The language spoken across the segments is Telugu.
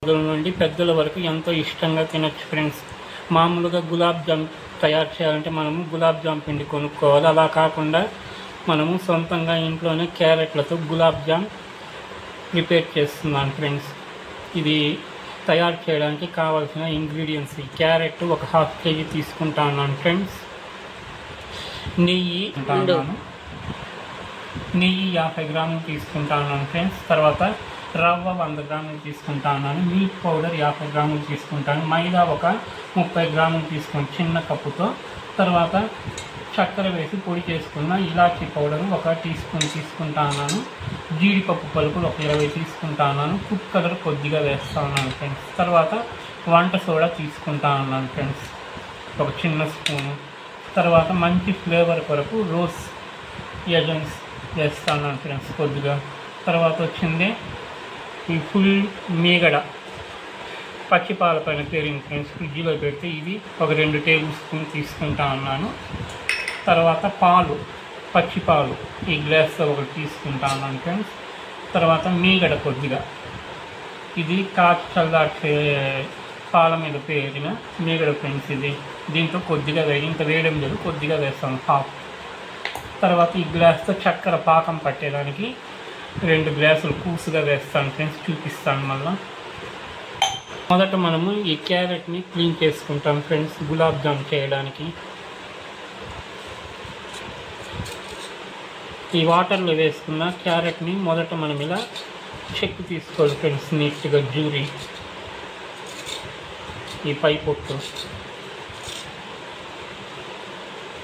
పిల్లల నుండి పెద్దల వరకు ఎంతో ఇష్టంగా తినొచ్చు ఫ్రెండ్స్. మామూలుగా గులాబ్ జామ్ తయారు చేయాలంటే మనము గులాబ్ జామ్ పిండి కొనుక్కోవాలి. అలా కాకుండా మనము సొంతంగా ఇంట్లోనే క్యారెట్లతో గులాబ్ జామ్ ప్రిపేర్ చేస్తున్నాను ఫ్రెండ్స్. ఇది తయారు చేయడానికి కావాల్సిన ఇంగ్రీడియంట్స్: క్యారెట్ ఒక 1/2 kg తీసుకుంటా ఉన్నాను ఫ్రెండ్స్. నెయ్యి 50 గ్రాములు తీసుకుంటా ఉన్నాను ఫ్రెండ్స్. తర్వాత రవ్వ 100 గ్రాములు తీసుకుంటా ఉన్నాను. మిల్క్ పౌడర్ 50 గ్రాములు తీసుకుంటాను. మైదా ఒక 30 గ్రాములు తీసుకుంటాను చిన్న కప్పుతో. తర్వాత చక్కెర వేసి పొడి చేసుకున్న ఇలాచీ పౌడర్ 1 టీ స్పూన్ తీసుకుంటా ఉన్నాను. జీడిపప్పు పలుకులు ఒక 20 తీసుకుంటా ఉన్నాను. ఫుడ్ కలర్ కొద్దిగా వేస్తూ ఉన్నాను ఫ్రెండ్స్. తర్వాత వంట సోడా తీసుకుంటా ఉన్నాను ఫ్రెండ్స్, ఒక చిన్న స్పూను. తర్వాత మంచి ఫ్లేవర్ కొరకు రోజ్ ఎజెన్స్ వేస్తూ ఉన్నాను ఫ్రెండ్స్ కొద్దిగా. తర్వాత వచ్చింది ఈ ఫుల్ మీగడ పచ్చిపాల పైన పేరింది ఫ్రెండ్స్, ఫ్రిడ్జ్లో పెడితే ఇది ఒక 2 టేబుల్ స్పూన్ తీసుకుంటా ఉన్నాను. తర్వాత పాలు, పచ్చి పాలు ఈ గ్లాస్తో 1 తీసుకుంటా ఉన్నాను ఫ్రెండ్స్. తర్వాత మీగడ కొద్దిగా, ఇది కాచి చల్లార్చే పాల మీద పేరిన మీగడ ఫ్రెండ్స్. ఇది దీంతో కొద్దిగా ఇంత వేయడం లేదు, కొద్దిగా వేస్తాను 1/2. తర్వాత ఈ గ్లాస్తో చక్కెర పాకం పట్టేదానికి 2 గ్లాసులు కూసుగా వేస్తాను ఫ్రెండ్స్, చూపిస్తాను మళ్ళీ. మొదట మనము ఈ క్యారెట్ని క్లీన్ చేసుకుంటాం ఫ్రెండ్స్ గులాబ్ జామ్ చేయడానికి. ఈ వాటర్లో వేసుకున్న క్యారెట్ని మొదట మనం ఇలా చెక్కు తీసుకోవాలి ఫ్రెండ్స్, నీట్గా జూరి ఈ పై పొట్టు.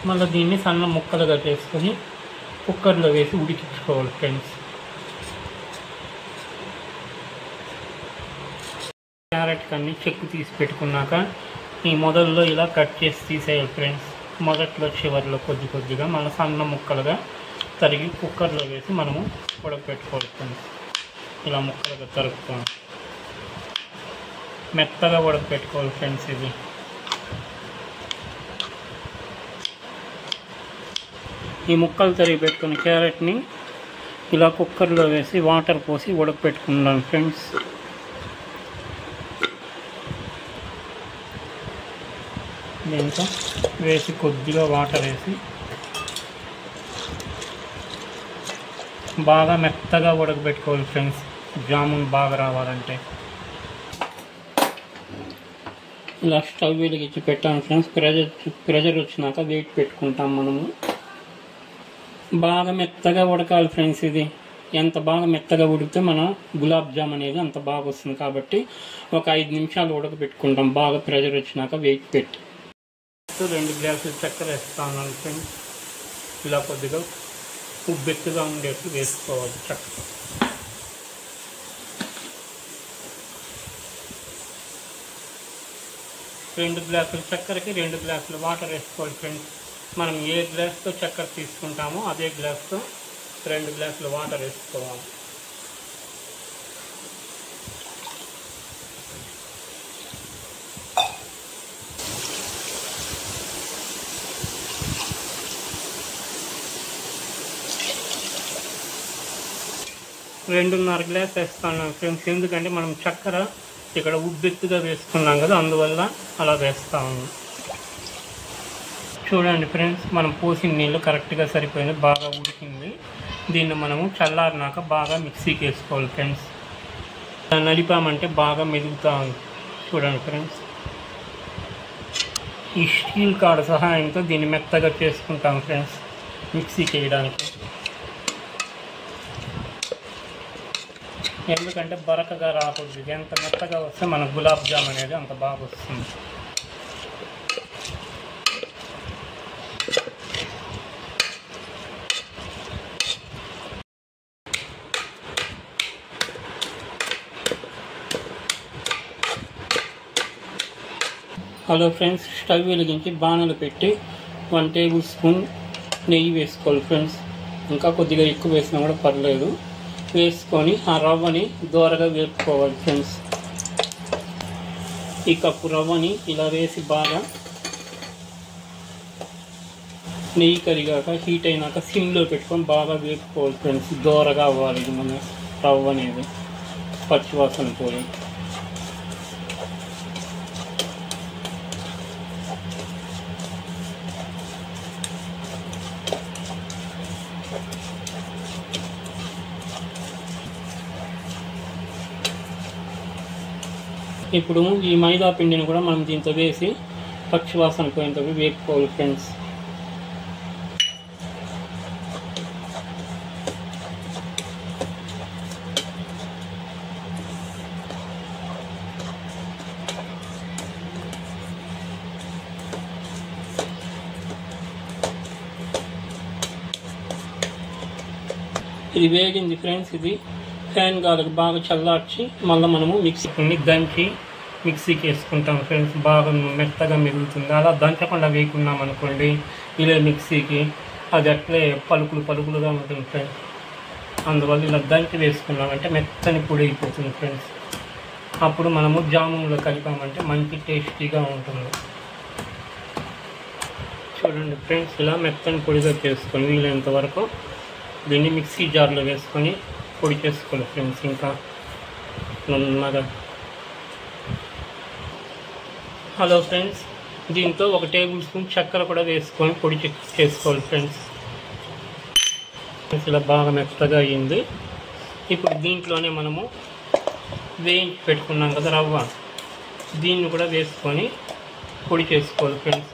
మళ్ళీ దీన్ని సన్న ముక్కలుగా చేసుకొని కుక్కర్లో వేసి ఉడికించుకోవాలి ఫ్రెండ్స్. క్యారెట్ కన్నీ చెక్కు తీసి పెట్టుకున్నాక ఈ మొదల్లో ఇలా కట్ చేసి తీసేయాలి ఫ్రెండ్స్. మొదట్లో చివరిలో కొద్దిగా మళ్ళీ సన్న ముక్కలుగా తరిగి కుక్కర్లో వేసి మనము ఉడకపెట్టుకోవాలి ఫ్రెండ్స్. ఇలా ముక్కలుగా తరుపుతాము, మెత్తగా ఉడకపెట్టుకోవాలి ఫ్రెండ్స్. ఇది ఈ ముక్కలు తరిగి పెట్టుకున్న క్యారెట్ని ఇలా కుక్కర్లో వేసి వాటర్ పోసి ఉడకపెట్టుకున్నాను ఫ్రెండ్స్. దీంతో వేసి కొద్దిగా వాటర్ వేసి బాగా మెత్తగా ఉడకబెట్టుకోవాలి ఫ్రెండ్స్, జామున్ బాగా రావాలంటే. ఇలా స్టవ్ వెలిగించి పెట్టాను ఫ్రెండ్స్. ప్రెజర్ వచ్చినాక వెయిట్ పెట్టుకుంటాం మనము. బాగా మెత్తగా ఉడకాలి ఫ్రెండ్స్. ఇది ఎంత బాగా మెత్తగా ఉడికితే మన గులాబ్ జామ్ అనేది అంత బాగా వస్తుంది. కాబట్టి ఒక 5 నిమిషాలు ఉడకబెట్టుకుంటాం బాగా ప్రెజర్ వచ్చినాక వెయిట్ పెట్టి. 2 గ్లాసులు చక్కెర వేస్తాను ఫ్రెండ్స్. ఇలా కొద్దిగా ఉబ్బెత్తుగా ఉండేట్లు వేసుకోవాలి చక్కెర. రెండు గ్లాసుల చక్కెరకి 2 గ్లాసులు వాటర్ వేసుకోవాలి ఫ్రెండ్స్. మనం ఏ గ్లాస్తో చక్కెర తీసుకుంటామో అదే గ్లాస్తో 2 గ్లాసులు వాటర్ వేసుకోవాలి. రెండున్నర గ్లాస్ వేస్తాను ఫ్రెండ్స్, ఎందుకంటే మనం చక్కెర ఇక్కడ ఉబ్బెత్తుగా వేసుకున్నాం కదా, అందువల్ల అలా వేస్తాము. చూడండి ఫ్రెండ్స్, మనం పోసిన నీళ్ళు కరెక్ట్గా సరిపోయింది, బాగా ఉడికింది. దీన్ని మనము చల్లారినాక బాగా మిక్సీకి వేసుకోవాలి ఫ్రెండ్స్. నలిపామంటే బాగా మెదుగుతూ ఉంది. చూడండి ఫ్రెండ్స్, ఈ స్టీల్ కాడ సహాయంతో దీన్ని మెత్తగా చేసుకుంటాం ఫ్రెండ్స్ మిక్సీకి వేయడానికి. ఎందుకంటే బరకగా రాకూడదు. ఎంత మెత్తగా వస్తే మన గులాబ్ జామ్ అనేది అంత బాగా వస్తుంది. హలో ఫ్రెండ్స్, స్టవ్ వెలిగించి బాణలు పెట్టి 1 టేబుల్ స్పూన్ నెయ్యి వేసుకోవాలి ఫ్రెండ్స్. ఇంకా కొద్దిగా ఎక్కువ వేసినా కూడా పర్లేదు. వేసుకొని ఆ రవ్వని దోరగా వేపుకోవాలి ఫ్రెండ్స్. ఈ కప్పు రవ్వని ఇలా వేసి బాగా నెయ్యి కరిగాక హీట్ అయినాక సిమ్లో పెట్టుకొని బాగా వేపుకోవాలి ఫ్రెండ్స్. దోరగా అవ్వాలి ఇది మన రవ్వ అనేది, పచ్చివాసన పోయి. ఇప్పుడు ఈ మైదా పిండిని కూడా మనం దీంతో వేసి పచ్చివాసన పోయేంత వేపుకోవాలి ఫ్రెండ్స్. ఇది వేగింది ఫ్రెండ్స్. ఇది ఫ్యాన్ గాలికి బాగా చల్లార్చి మళ్ళీ మనము మిక్సీని దంచి మిక్సీకి వేసుకుంటాం ఫ్రెండ్స్. బాగా మెత్తగా మిగులుతుంది. అలా దంచకుండా వేసుకున్నాం అనుకోండి ఇలా మిక్సీకి అది అట్లే పలుకులుగా ఉంటుంది ఫ్రెండ్స్. అందువల్ల ఇలా దంచి వేసుకున్నామంటే మెత్తని పొడి అయిపోతుంది ఫ్రెండ్స్. అప్పుడు మనము జామున్లో కలిపామంటే మంచి టేస్టీగా ఉంటుంది. చూడండి ఫ్రెండ్స్, ఇలా మెత్తని పొడిగా చేసుకొని వీలైనంత వరకు దీన్ని మిక్సీ జార్లో వేసుకొని పొడి చేసుకోవాలి ఫ్రెండ్స్. ఇంకా నున్నగా. హలో ఫ్రెండ్స్, దీంతో 1 టేబుల్ స్పూన్ చక్కెర కూడా వేసుకొని పొడి చేసుకోవాలి ఫ్రెండ్స్. ఇలా బాగా మెత్తగా అయ్యింది. ఇప్పుడు దీంట్లోనే మనము వేయించి పెట్టుకున్నాం కదా రవ్వ, దీన్ని కూడా వేసుకొని పొడి చేసుకోవాలి ఫ్రెండ్స్.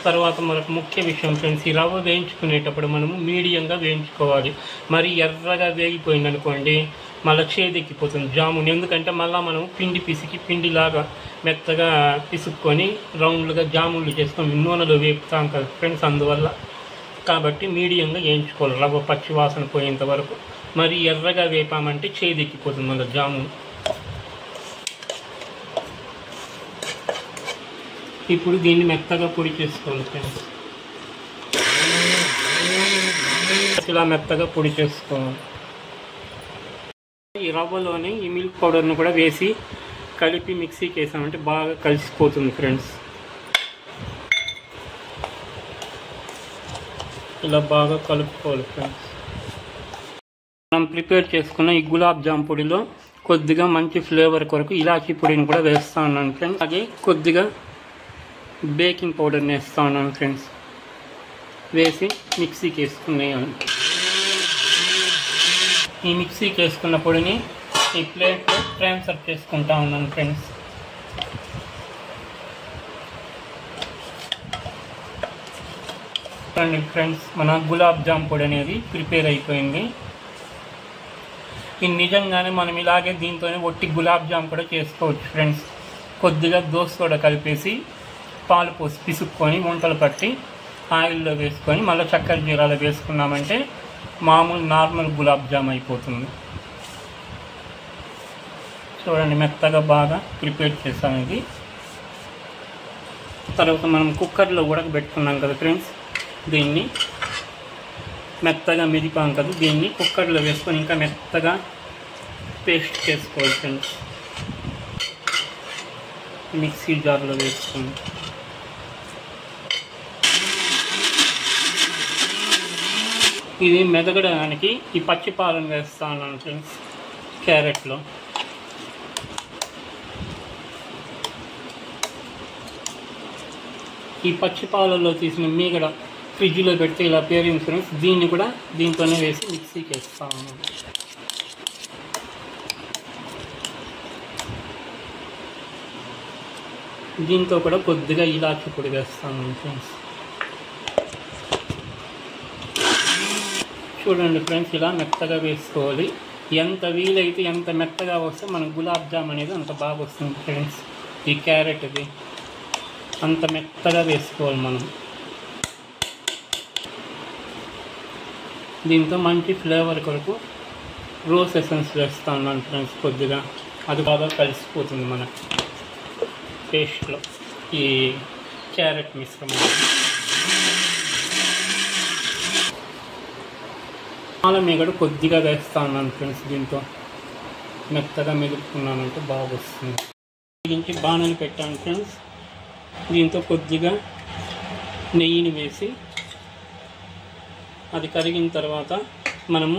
తర్వాత మరొక ముఖ్య విషయం ఫ్రెండ్స్, ఈ రవ్వ వేయించుకునేటప్పుడు మనము మీడియంగా వేయించుకోవాలి. మరి ఎర్రగా వేగిపోయింది అనుకోండి మళ్ళీ చేదెక్కిపోతుంది జామున్. ఎందుకంటే మళ్ళీ మనం పిండిలాగా మెత్తగా పిసుక్కొని రౌండ్లుగా జామున్లు చేసుకొని నూనెలో వేపుతాం కదా ఫ్రెండ్స్. అందువల్ల కాబట్టి మీడియంగా వేయించుకోవాలి రవ్వ పచ్చి వాసన పోయేంత వరకు. మరి ఎర్రగా వేపామంటే చేదెక్కిపోతుంది మళ్ళీ జామున్. ఇప్పుడు దీన్ని మెత్తగా పొడి చేసుకోవాలి ఫ్రెండ్స్. ఇలా మెత్తగా పొడి చేసుకోవాలి. ఈ రవ్వలోనే ఈ మిల్క్ పౌడర్ను కూడా వేసి కలిపి మిక్సీకి వేసామంటే బాగా కలిసిపోతుంది ఫ్రెండ్స్. ఇలా బాగా కలుపుకోవాలి ఫ్రెండ్స్. మనం ప్రిపేర్ చేసుకున్న ఈ గులాబ్ జామ్ పొడిలో కొద్దిగా మంచి ఫ్లేవర్ కొరకు ఇలాచీ పొడిని కూడా వేస్తూ ఉన్నాను ఫ్రెండ్స్. అలాగే కొద్దిగా బేకింగ్ పౌడర్ని వేస్తూ ఉన్నాను ఫ్రెండ్స్. వేసి మిక్సీకి వేసుకునేయాలి. ఈ మిక్సీకి వేసుకున్న పొడిని ఈ ప్లేట్లో ట్రాన్స్ఫర్ చేసుకుంటా ఉన్నాను ఫ్రెండ్స్. ఫ్రెండ్స్, మన గులాబ్ జామ్ పొడి అనేది ప్రిపేర్ అయిపోయింది. ఇది నిజంగానే మనం ఇలాగే దీంతోనే ఒట్టి గులాబ్ జామ్ కూడా చేసుకోవచ్చు ఫ్రెండ్స్. కొద్దిగా దోస కూడా కలిపేసి పాలు పోసి పిసుక్కొని వంటలు పట్టి ఆయిల్లో వేసుకొని మళ్ళీ చక్కెర జీరాలు వేసుకున్నామంటే మామూలు నార్మల్ గులాబ్ జామ్ అయిపోతుంది. చూడండి, మెత్తగా బాగా ప్రిపేర్ చేసాం. ఇది తర్వాత మనం కుక్కర్లో ఉడకబెట్టుకున్నాం కదా ఫ్రెండ్స్, దీన్ని మెత్తగా మెదిపాం కదా, దీన్ని కుక్కర్లో వేసుకొని ఇంకా మెత్తగా పేస్ట్ చేసుకోవాలి ఫ్రెండ్స్. మిక్సీ జార్లో వేసుకొని ఇది మెదగడానికి ఈ పచ్చి పాలను వేస్తా ఉన్నాను ఫ్రెండ్స్. క్యారెట్లో ఈ పచ్చి పాలల్లో తీసిన మీగడ ఫ్రిడ్జ్లో పెడితే ఇలా పేరింది ఫ్రెండ్స్. దీన్ని కూడా దీంతోనే వేసి మిక్సీకి వేస్తా ఉన్నాను. దీంతో కూడా కొద్దిగా ఇలాచి పొడి వేస్తాను ఫ్రెండ్స్. చూడండి ఫ్రెండ్స్, ఇలా మెత్తగా వేసుకోవాలి. ఎంత వీలైతే ఎంత మెత్తగా వస్తే మన గులాబ్ జామ్ అనేది అంత బాగా వస్తుంది ఫ్రెండ్స్. ఈ క్యారెట్ ఇది అంత మెత్తగా వేసుకోవాలి మనం. దీంతో మంచి ఫ్లేవర్ కొరకు రోజ్ ఎసెన్స్ వేస్తా ఉన్నాను ఫ్రెండ్స్. కొద్దిగా అది బాగా కలిసిపోతుంది మన పేస్ట్లో ఈ క్యారెట్ మిశ్రమం. పాల మీగడ కొద్దిగా వేస్తా ఉన్నాను ఫ్రెండ్స్. దీంతో మెత్తగా మెదుపుకున్నానంటే బాగా వస్తుంది. దీనికి బాణలు పెట్టాను ఫ్రెండ్స్. దీంతో కొద్దిగా నెయ్యిని వేసి అది కరిగిన తర్వాత మనము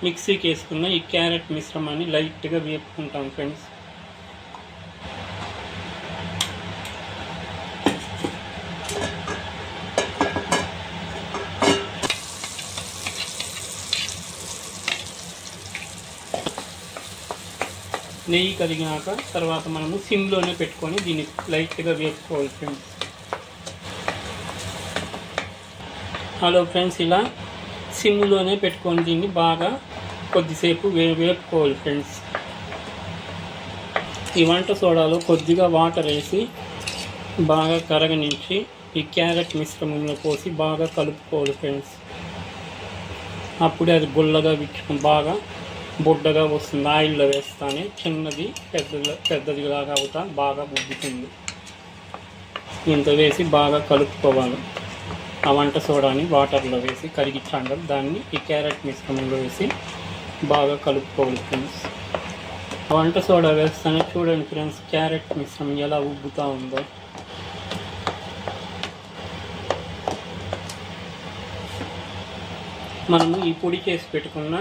మిక్సీకి వేసుకున్న ఈ క్యారెట్ మిశ్రమాన్ని లైట్గా వేపుకుంటాం ఫ్రెండ్స్. నెయ్యి కరిగినాక తర్వాత మనము సిమ్లోనే పెట్టుకొని దీన్ని లైట్గా వేపుకోవాలి ఫ్రెండ్స్. హలో ఫ్రెండ్స్, ఇలా సిమ్లోనే పెట్టుకొని దీన్ని బాగా కొద్దిసేపు వేపుకోవాలి ఫ్రెండ్స్. ఈ వంట సోడాలో కొద్దిగా వాటర్ వేసి బాగా కరగనించి ఈ క్యారెట్ మిశ్రమంలో పోసి బాగా కలుపుకోవాలి ఫ్రెండ్స్. అప్పుడే అది గుల్లగా విచ్చుకుని బాగా బుడ్డగా వస్తుంది. ఆయిల్లో వేస్తానే చిన్నది పెద్దదిలాగా అవుతా బాగా ఉబ్బుతుంది. ఇంత వేసి బాగా కలుపుకోవాలి. ఆ వంట సోడాని వాటర్లో వేసి కరిగించాక దాన్ని ఈ క్యారెట్ మిశ్రమంలో వేసి బాగా కలుపుకోవాలి ఫ్రెండ్స్. వంట సోడా వేస్తానే చూడండి ఫ్రెండ్స్, క్యారెట్ మిశ్రమం ఎలా ఉబ్బుతూ ఉందో. మనము ఈ పొడి చేసి పెట్టుకున్న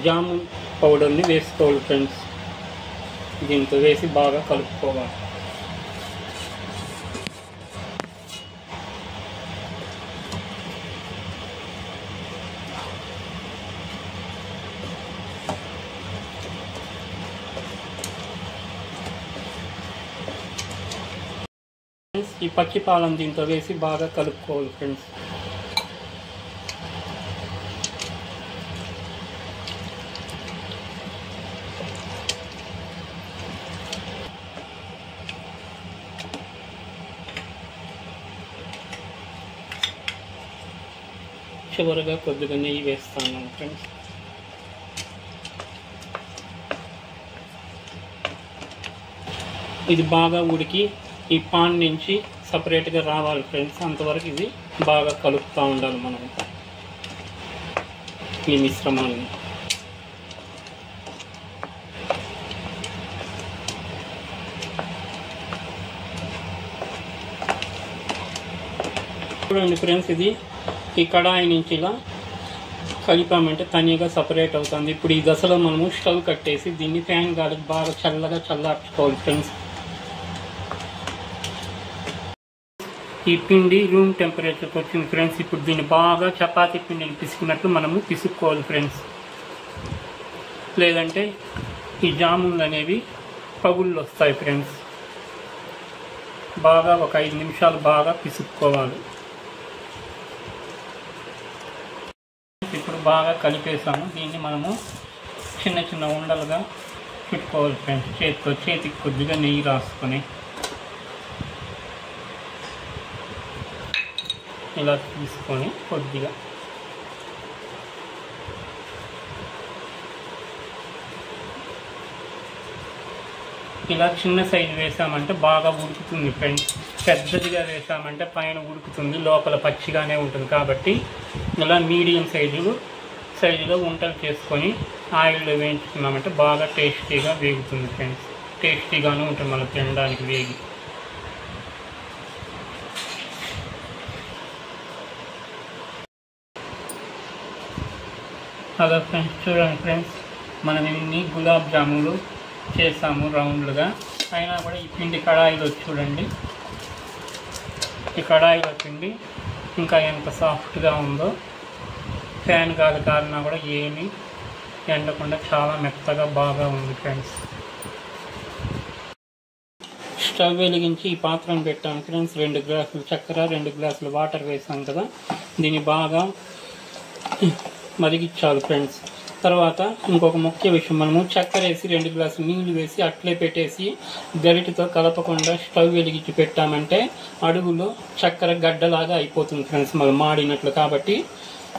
జామున్ పౌడర్ని వేసుకోవాలి ఫ్రెండ్స్. దీంతో వేసి బాగా కలుపుకోవాలి. ఈ పచ్చి పాలను దీంతో వేసి బాగా కలుపుకోవాలి ఫ్రెండ్స్. చివరగా కొద్దిగా నెయ్యి వేస్తాను ఫ్రెండ్స్. ఇది బాగా ఉడికి ఈ పాన్ నుంచి సపరేట్గా రావాలి ఫ్రెండ్స్. అంతవరకు ఇది బాగా కలుపుతూ ఉండాలి మనం ఈ మిశ్రమాన్ని. చూడండి ఫ్రెండ్స్, ఇది ఈ కడాయి నుంచి ఇలా కలిపామంటే తనిగా సపరేట్ అవుతుంది. ఇప్పుడు ఈ దశలో మనము స్టవ్ కట్టేసి దీన్ని ఫ్యాన్ గాలికి బాగా చల్లగా చల్లార్చుకోవాలి ఫ్రెండ్స్. ఈ పిండి రూమ్ టెంపరేచర్కి వచ్చింది ఫ్రెండ్స్. ఇప్పుడు దీన్ని బాగా చపాతీ పిండిని పిసుకున్నట్లు మనము పిసుక్కోవాలి ఫ్రెండ్స్. లేదంటే ఈ జామున్లు అనేవి పగుళ్ళు వస్తాయి ఫ్రెండ్స్. బాగా ఒక 5 నిమిషాలు బాగా పిసుక్కోవాలి. ఇప్పుడు బాగా కలిపేసాము. దీన్ని మనము చిన్న చిన్న ఉండలుగా చుట్టుకోవాలి ఫ్రెండ్స్. చేతికి కొద్దిగా నెయ్యి రాసుకొని ఇలా తీసుకొని కొద్దిగా ఇలా చిన్న సైజు వేసామంటే బాగా ఉడుకుతుంది ఫ్రెండ్స్. పెద్దదిగా వేసామంటే పైన ఉడుకుతుంది, లోపల పచ్చిగానే ఉంటుంది. కాబట్టి ఇలా మీడియం సైజులో వంటలు చేసుకొని ఆయిల్లో వేయించుకున్నామంటే బాగా టేస్టీగా వేగుతుంది ఫ్రెండ్స్. టేస్టీగానే ఉంటుంది మళ్ళీ తినడానికి వేగి. అలా ఫ్రెండ్స్, చూడండి ఫ్రెండ్స్, మనం ఇన్ని గులాబ్ జాములు చేసాము రౌండ్లుగా. అయినా కూడా ఈ పిండి కడాయిలో చూడండి, ఈ కడాయిలో పిండి ఇంకా ఎంత సాఫ్ట్గా ఉందో. ఫ్యాన్ గాలి కాలినా కూడా ఏమీ ఎండకుండా చాలా మెత్తగా బాగా ఉంది ఫ్రెండ్స్. స్టవ్ వెలిగించి ఈ పాత్రను పెట్టాను ఫ్రెండ్స్. 2 గ్లాసులు చక్కెర, 2 గ్లాసులు వాటర్ వేసాం కదా, దీన్ని బాగా మరిగించాలి ఫ్రెండ్స్. తర్వాత ఇంకొక ముఖ్య విషయం, మనము చక్కెర వేసి 2 గ్లాసులు నీళ్లు వేసి అట్లే పెట్టేసి గరిటితో కలపకుండా స్టవ్ వెలిగించి పెట్టామంటే అడుగులో చక్కెర గడ్డలాగా అయిపోతుంది ఫ్రెండ్స్, మళ్ళీ మాడినట్లు. కాబట్టి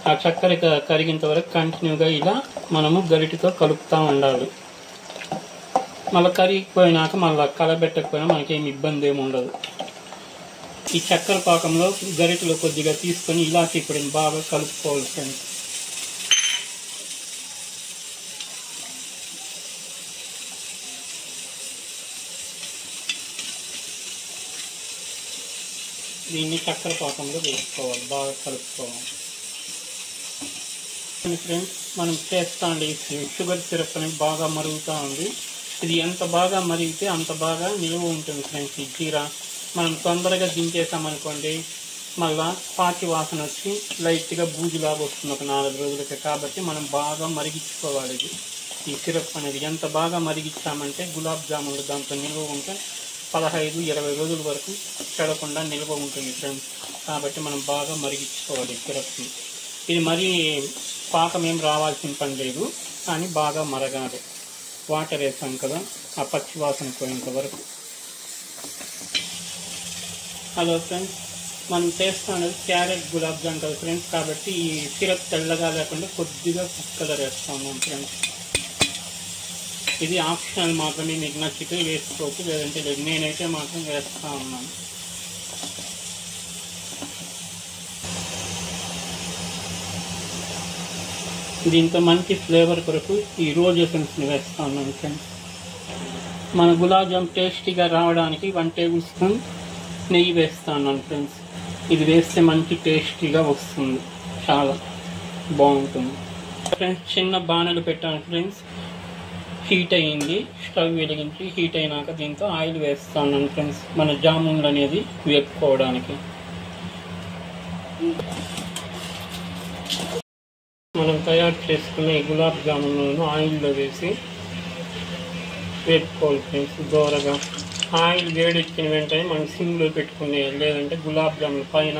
ఆ చక్కెర కరిగేంత వరకు కంటిన్యూగా ఇలా మనము గరిటితో కలుపుతూ ఉండాలి. మళ్ళీ కరిగిపోయినాక మళ్ళీ కలబెట్టకపోయినా మనకేమి ఇబ్బంది ఏమి ఉండదు. ఈ చక్కెర పాకంలో గరిటెలో కొద్దిగా తీసుకొని ఇలాచీ పొడిని బాగా కలుపుకోవాలి ఫ్రెండ్స్. దీన్ని చక్కెర పాకంలో వేసుకోవాలి, బాగా కలుపుకోవాలి ఫ్రెండ్స్. మనం చేస్తా ఉండే షుగర్ సిరప్ అనేది బాగా మరుగుతూ ఉంది. ఇది ఎంత బాగా మరిగితే అంత బాగా నిలువ ఉంటుంది ఫ్రెండ్స్. ఈ జీరా మనం తొందరగా దించేసామనుకోండి మళ్ళా పాచి వాసన వచ్చి లైట్గా బూజులాగా వస్తుంది ఒక 4 రోజులకి. కాబట్టి మనం బాగా మరిగించుకోవాలి. ఇది ఈ సిరప్ అనేది ఎంత బాగా మరిగించామంటే గులాబ్ జామున్లు దాంతో నిల్వ ఉంటే 15-20 రోజుల వరకు చెడకుండా నిల్వ ఉంటుంది ఫ్రెండ్స్. కాబట్టి మనం బాగా మరిగించుకోవాలి సిరప్ని. ఇది మరీ పాకం ఏం రావాల్సిన పని లేదు, కానీ బాగా మరగాలి. వాటర్ వేసాం కదా, ఆ పచ్చి వాసన పోయేంత వరకు. హలో ఫ్రెండ్స్, మనం చేస్తున్నది క్యారెట్ గులాబ్ జామ్ కదా ఫ్రెండ్స్. కాబట్టి ఈ సిరప్ తెల్లగా లేకుండా కొద్దిగా ఫుడ్ కలర్ వేస్తా ఉన్నాం ఫ్రెండ్స్. ఇది ఆప్షనల్ మాత్రమే, మీకు నచ్చితే వేసుకోవచ్చు, లేదంటే లేదు. నేనైతే మాత్రం వేస్తూ ఉన్నాను. దీంతో మంచి ఫ్లేవర్ కొరకు ఈ రోజ్ ఎసెన్స్ని వేస్తూ ఉన్నాను ఫ్రెండ్స్. మన గులాబ్ జామ్ టేస్టీగా రావడానికి 1 టేబుల్ స్పూన్ నెయ్యి వేస్తూ ఉన్నాను ఫ్రెండ్స్. ఇది వేస్తే మంచి టేస్టీగా వస్తుంది, చాలా బాగుంటుంది ఫ్రెండ్స్. చిన్న బాణలు పెట్టాను ఫ్రెండ్స్. హీట్ అయ్యింది, స్టవ్ వెలిగించి హీట్ అయినాక దీంతో ఆయిల్ వేస్తూ ఉన్నాను ఫ్రెండ్స్, మన జామున్లు అనేది వేపుకోవడానికి. మనం తయారు చేసుకున్న ఈ గులాబ్ జామున్లను ఆయిల్లో వేసి వేపుకోవాలి ఫ్రెండ్స్ దోరగా. ఆయిల్ వేడెక్కిన వెంటనే మనం సిమ్లో పెట్టుకునేయాలి, లేదంటే గులాబ్ జామున్ పైన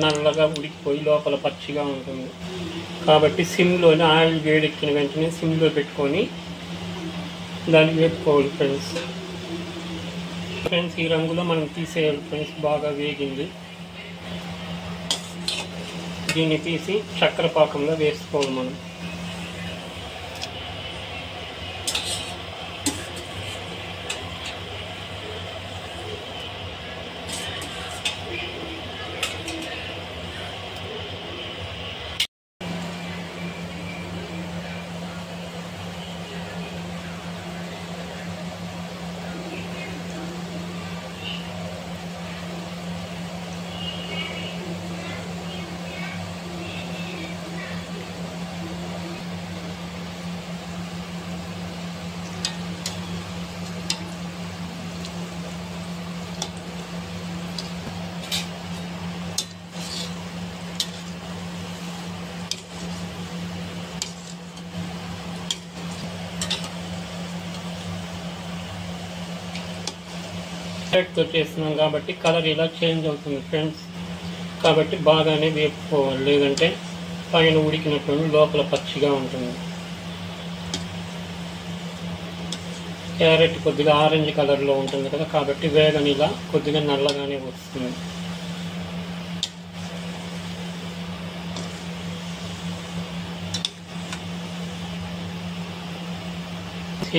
నల్లగా ఉడికిపోయి లోపల పచ్చిగా ఉంటుంది. కాబట్టి సిమ్లోనే ఆయిల్ వేడెక్కిన వెంటనే సిమ్లో పెట్టుకొని దాన్ని వేపుకోవాలి ఫ్రెండ్స్. ఈ రంగులో మనం తీసేయాలి ఫ్రెండ్స్. బాగా వేగింది, దీన్ని తీసి చక్కెర పాకంలో వేసుకోవాలి మనం. తో చేస్తున్నాం కాబట్టి కలర్ ఇలా చేంజ్ అవుతుంది ఫ్రెండ్స్. కాబట్టి బాగానే వేపుకోవాలి, లేదంటే పైన ఉడికినట్టు లోపల పచ్చిగా ఉంటుంది. క్యారెట్ కొద్దిగా ఆరెంజ్ కలర్లో ఉంటుంది కదా, కాబట్టి వేగని ఇలా కొద్దిగా నల్లగానే వస్తుంది.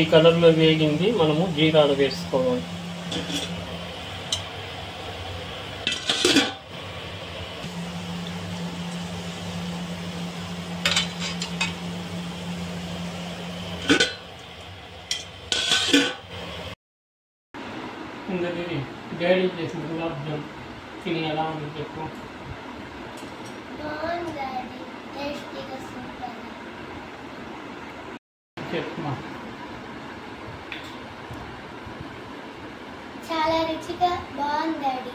ఈ కలర్లో వేగింది, మనము జీరాలు వేసుకోవాలి. డాడీ చేసిన గులాబ్ జామ్ తిని ఎలా ఉంది చెప్పు. చెప్పమా. చాలా రుచిగా బాగుంది డాడీ.